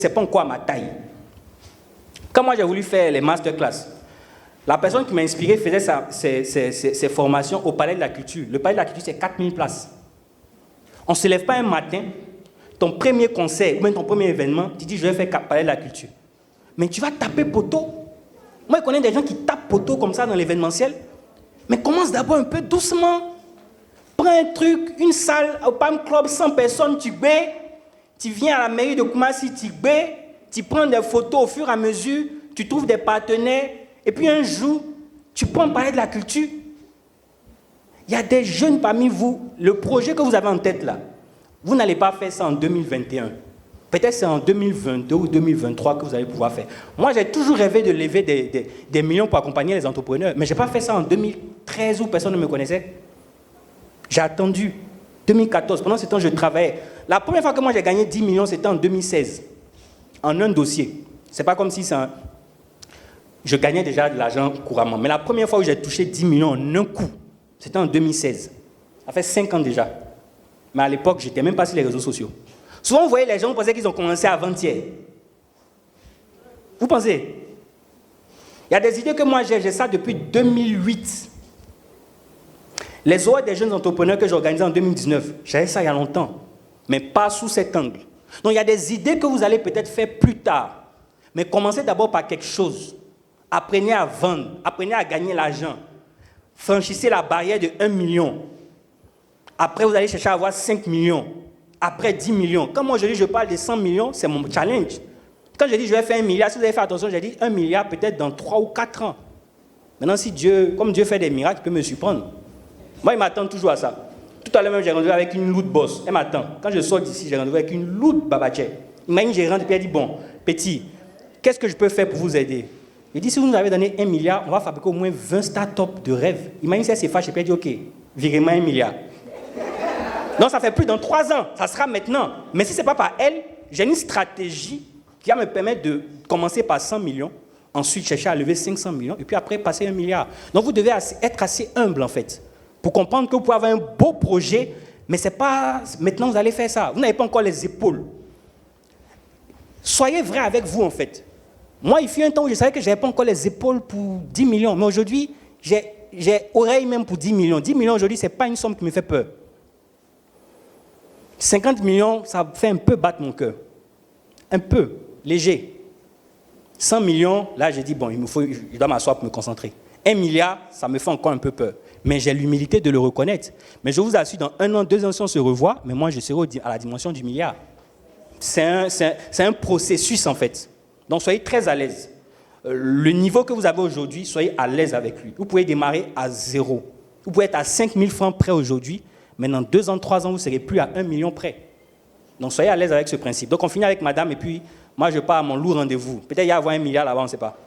c'est pas encore à ma taille. Quand moi j'ai voulu faire les masterclass, la personne qui m'a inspiré faisait ses formations au Palais de la Culture. Le Palais de la Culture, c'est 4000 places. On ne se lève pas un matin, ton premier concert ou même ton premier événement, tu dis je vais faire Palais de la Culture. Mais tu vas taper poteau. Moi, je connais des gens qui tapent poteau comme ça dans l'événementiel. Mais commence d'abord un peu doucement. Prends un truc, une salle au Palm Club, 100 personnes, tu gbais. Tu viens à la mairie de Koumassi, tu gbais. Tu prends des photos au fur et à mesure. Tu trouves des partenaires. Et puis un jour, tu prends Palais de la Culture. Il y a des jeunes parmi vous. Le projet que vous avez en tête là, vous n'allez pas faire ça en 2021. Peut-être c'est en 2022 ou 2023 que vous allez pouvoir faire. Moi, j'ai toujours rêvé de lever des millions pour accompagner les entrepreneurs. Mais je n'ai pas fait ça en 2013 où personne ne me connaissait. J'ai attendu 2014. Pendant ce temps, je travaillais. La première fois que moi j'ai gagné 10 millions, c'était en 2016. En un dossier. Ce n'est pas comme si je gagnais déjà de l'argent couramment. Mais la première fois où j'ai touché 10 millions en un coup, c'était en 2016. Ça fait 5 ans déjà. Mais à l'époque, je n'étais même pas sur les réseaux sociaux. Souvent, vous voyez, les gens vous pensaient qu'ils ont commencé avant-hier. Vous pensez? Il y a des idées que moi j'ai ça depuis 2008. Les OA des jeunes entrepreneurs que j'ai organisés en 2019, j'avais ça il y a longtemps, mais pas sous cet angle. Donc il y a des idées que vous allez peut-être faire plus tard, mais commencez d'abord par quelque chose. Apprenez à vendre, apprenez à gagner l'argent. Franchissez la barrière de 1 million. Après, vous allez chercher à avoir 5 millions. Après 10 millions. Quand moi je parle de 100 millions, c'est mon challenge. Quand je dis je vais faire 1 milliard, si vous avez fait attention, j'ai dit 1 milliard peut-être dans 3 ou 4 ans. Maintenant, comme Dieu fait des miracles, il peut me surprendre. Moi, il m'attend toujours à ça. Tout à l'heure même, j'ai rendez-vous avec une loot boss. Elle m'attend. Quand je sors d'ici, j'ai rendez-vous avec une loot babache. Imagine, je rentre et puis elle dit, bon, petit, qu'est-ce que je peux faire pour vous aider? Je dis, si vous nous avez donné 1 milliard, on va fabriquer au moins 20 startups de rêve. Imagine si elle s'est fâchée et puis elle dit, ok, virez-moi 1 milliard. Non, ça fait plus dans 3 ans. Ça sera maintenant. Mais si ce n'est pas par elle, j'ai une stratégie qui va me permettre de commencer par 100 millions, ensuite chercher à lever 500 millions, et puis après passer 1 milliard. Donc vous devez être assez humble, en fait, pour comprendre que vous pouvez avoir un beau projet, mais ce n'est pas maintenant vous allez faire ça. Vous n'avez pas encore les épaules. Soyez vrai avec vous, en fait. Moi, il fut un temps où je savais que je n'avais pas encore les épaules pour 10 millions, mais aujourd'hui, j'ai oreille même pour 10 millions. 10 millions aujourd'hui, ce n'est pas une somme qui me fait peur. 50 millions, ça fait un peu battre mon cœur. Un peu, léger. 100 millions, là, j'ai dit, bon, je dois m'asseoir pour me concentrer. 1 milliard, ça me fait encore un peu peur. Mais j'ai l'humilité de le reconnaître. Mais je vous assure, dans 1 an, 2 ans, si on se revoit, mais moi, je serai à la dimension du milliard. C'est un processus, en fait. Donc, soyez très à l'aise. Le niveau que vous avez aujourd'hui, soyez à l'aise avec lui. Vous pouvez démarrer à 0. Vous pouvez être à 5 000 francs près aujourd'hui, mais dans 2 ans, 3 ans, vous ne serez plus à 1 million près. Donc, soyez à l'aise avec ce principe. Donc, on finit avec madame, et puis, moi, je pars à mon lourd rendez-vous. Peut-être il y a avoir 1 milliard là-bas, on ne sait pas.